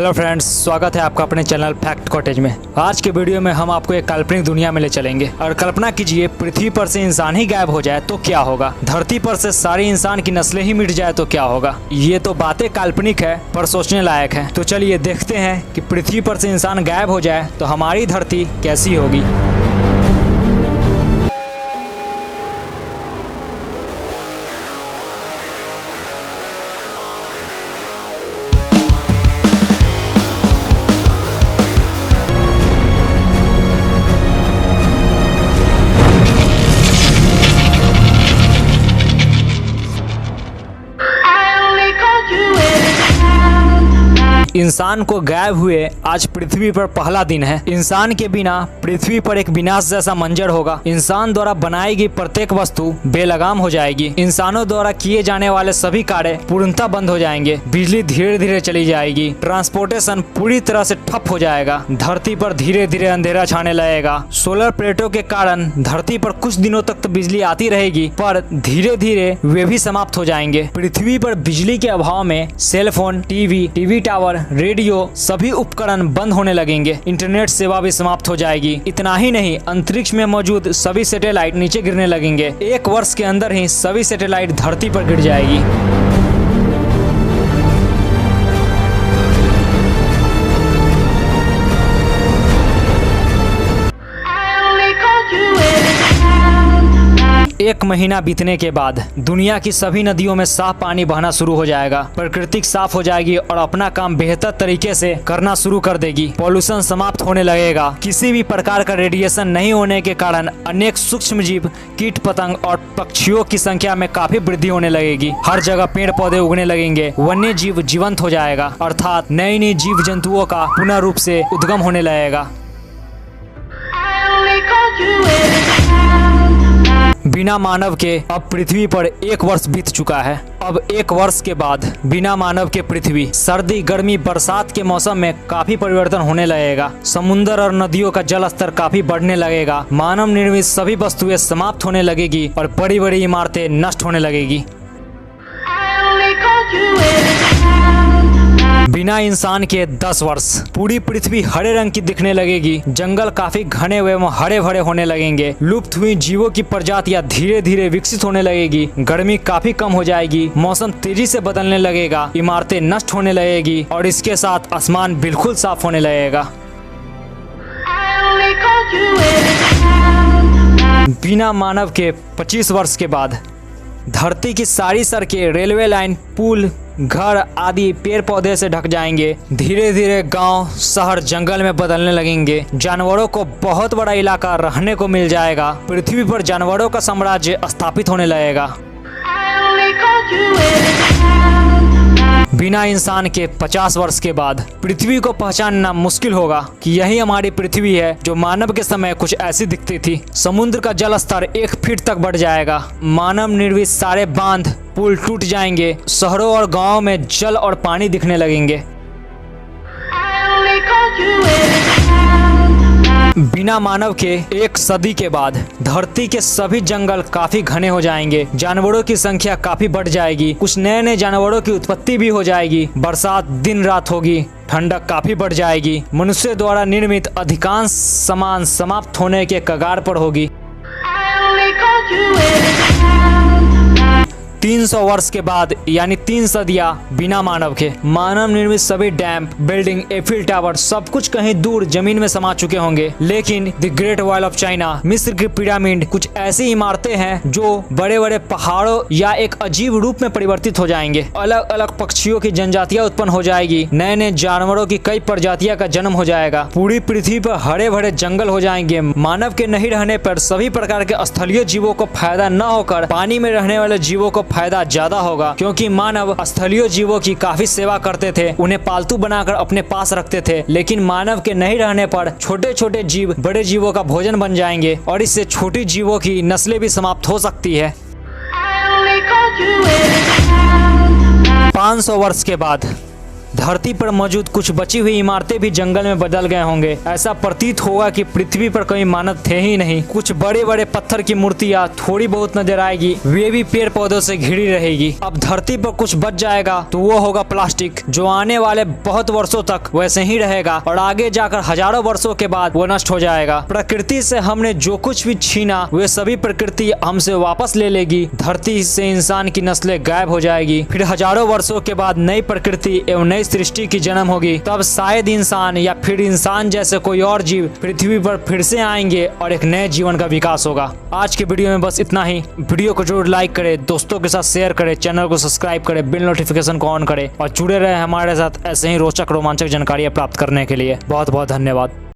Hello friends, स्वागत है आपका अपने चैनल फैक्ट कॉटेज में। आज के वीडियो में हम आपको एक काल्पनिक दुनिया में ले चलेंगे और कल्पना कीजिए पृथ्वी पर से इंसान ही गायब हो जाए तो क्या होगा। धरती पर से सारी इंसान की नस्लें ही मिट जाए तो क्या होगा। ये तो बातें काल्पनिक है पर सोचने लायक है। तो चलिए देखते हैं कि पृथ्वी पर से इंसान गायब हो जाए तो हमारी धरती कैसी होगी। इंसान को गायब हुए आज पृथ्वी पर पहला दिन है। इंसान के बिना पृथ्वी पर एक विनाश जैसा मंजर होगा। इंसान द्वारा बनाई गई प्रत्येक वस्तु बेलगाम हो जाएगी। इंसानों द्वारा किए जाने वाले सभी कार्य पूर्णतः बंद हो जाएंगे। बिजली धीरे धीरे चली जाएगी। ट्रांसपोर्टेशन पूरी तरह से ठप हो जाएगा। धरती पर धीरे धीरे अंधेरा छाने लगेगा। सोलर प्लेटों के कारण धरती पर कुछ दिनों तक तो बिजली आती रहेगी, पर धीरे धीरे वे भी समाप्त हो जाएंगे। पृथ्वी पर बिजली के अभाव में सेलफोन, टीवी टावर, रेडियो सभी उपकरण बंद होने लगेंगे। इंटरनेट सेवा भी समाप्त हो जाएगी। इतना ही नहीं, अंतरिक्ष में मौजूद सभी सैटेलाइट नीचे गिरने लगेंगे। एक वर्ष के अंदर ही सभी सैटेलाइट धरती पर गिर जाएगी। एक महीना बीतने के बाद दुनिया की सभी नदियों में साफ पानी बहना शुरू हो जाएगा। प्रकृति साफ हो जाएगी और अपना काम बेहतर तरीके से करना शुरू कर देगी। पॉल्यूशन समाप्त होने लगेगा। किसी भी प्रकार का रेडिएशन नहीं होने के कारण अनेक सूक्ष्म जीव, कीट पतंग और पक्षियों की संख्या में काफी वृद्धि होने लगेगी। हर जगह पेड़ पौधे उगने लगेंगे। वन्य जीव जीवंत हो जाएगा, अर्थात नई नई जीव जंतुओं का पुनः रूप से उद्गम होने लगेगा। बिना मानव के अब पृथ्वी पर एक वर्ष बीत चुका है। अब एक वर्ष के बाद बिना मानव के पृथ्वी सर्दी, गर्मी, बरसात के मौसम में काफी परिवर्तन होने लगेगा। समुद्र और नदियों का जल स्तर काफी बढ़ने लगेगा। मानव निर्मित सभी वस्तुएं समाप्त होने लगेगी और बड़ी बड़ी इमारतें नष्ट होने लगेगी। बिना इंसान के 10 वर्ष पूरी पृथ्वी हरे रंग की दिखने लगेगी। जंगल काफी घने एवं हरे भरे होने लगेंगे। लुप्त हुई जीवों की प्रजातियां धीरे धीरे विकसित होने लगेगी। गर्मी काफी कम हो जाएगी। मौसम तेजी से बदलने लगेगा। इमारतें नष्ट होने लगेगी और इसके साथ आसमान बिल्कुल साफ होने लगेगा। बिना मानव के 25 वर्ष के बाद धरती की सारी सड़कें, रेलवे लाइन, पुल, घर आदि पेड़ पौधे से ढक जाएंगे। धीरे धीरे गांव, शहर जंगल में बदलने लगेंगे। जानवरों को बहुत बड़ा इलाका रहने को मिल जाएगा। पृथ्वी पर जानवरों का साम्राज्य स्थापित होने लगेगा। बिना इंसान के 50 वर्ष के बाद पृथ्वी को पहचानना मुश्किल होगा कि यही हमारी पृथ्वी है जो मानव के समय कुछ ऐसी दिखती थी। समुद्र का जल स्तर 1 फीट तक बढ़ जाएगा। मानव निर्मित सारे बांध, पुल टूट जाएंगे। शहरों और गांवों में जल और पानी दिखने लगेंगे। बिना मानव के 1 सदी के बाद धरती के सभी जंगल काफी घने हो जाएंगे। जानवरों की संख्या काफी बढ़ जाएगी। कुछ नए नए जानवरों की उत्पत्ति भी हो जाएगी। बरसात दिन रात होगी। ठंडक काफी बढ़ जाएगी। मनुष्य द्वारा निर्मित अधिकांश सामान समाप्त होने के कगार पर होगी। 300 वर्ष के बाद यानी 3 सदियां बिना मानव के मानव निर्मित सभी डैम, बिल्डिंग, एफिल टावर सब कुछ कहीं दूर जमीन में समा चुके होंगे। लेकिन the great wall of China, मिस्र की पिरामिड कुछ ऐसी इमारतें हैं जो बड़े बड़े पहाड़ों या एक अजीब रूप में परिवर्तित हो जाएंगे। अलग अलग पक्षियों की जनजातियां उत्पन्न हो जाएगी। नए नए जानवरों की कई प्रजातियां का जन्म हो जाएगा। पूरी पृथ्वी पर हरे भरे जंगल हो जाएंगे। मानव के नहीं रहने पर सभी प्रकार के स्थलीय जीवों को फायदा न होकर पानी में रहने वाले जीवों को फायदा ज्यादा होगा, क्योंकि मानव स्थलीय जीवों की काफी सेवा करते थे। उन्हें पालतू बनाकर अपने पास रखते थे। लेकिन मानव के नहीं रहने पर छोटे छोटे जीव बड़े जीवों का भोजन बन जाएंगे और इससे छोटी जीवों की नस्लें भी समाप्त हो सकती है। 500 वर्ष के बाद धरती पर मौजूद कुछ बची हुई इमारतें भी जंगल में बदल गए होंगे। ऐसा प्रतीत होगा कि पृथ्वी पर कोई मानव थे ही नहीं। कुछ बड़े बड़े पत्थर की मूर्तियाँ थोड़ी बहुत नजर आएगी, वे भी पेड़ पौधों से घिरी रहेगी। अब धरती पर कुछ बच जाएगा तो वो होगा प्लास्टिक, जो आने वाले बहुत वर्षों तक वैसे ही रहेगा और आगे जाकर हजारों वर्षों के बाद वो नष्ट हो जाएगा। प्रकृति से हमने जो कुछ भी छीना वे सभी प्रकृति हमसे वापस ले लेगी। धरती से इंसान की नस्लें गायब हो जाएगी। फिर हजारों वर्षों के बाद नई प्रकृति एवं नई सृष्टि की जन्म होगी। तब शायद इंसान या फिर इंसान जैसे कोई और जीव पृथ्वी पर फिर से आएंगे और एक नए जीवन का विकास होगा। आज के वीडियो में बस इतना ही। वीडियो को जरूर लाइक करें, दोस्तों के साथ शेयर करें, चैनल को सब्सक्राइब करें, बिल नोटिफिकेशन को ऑन करें और जुड़े रहे हमारे साथ ऐसे ही रोचक रोमांचक जानकारियां प्राप्त करने के लिए। बहुत बहुत धन्यवाद।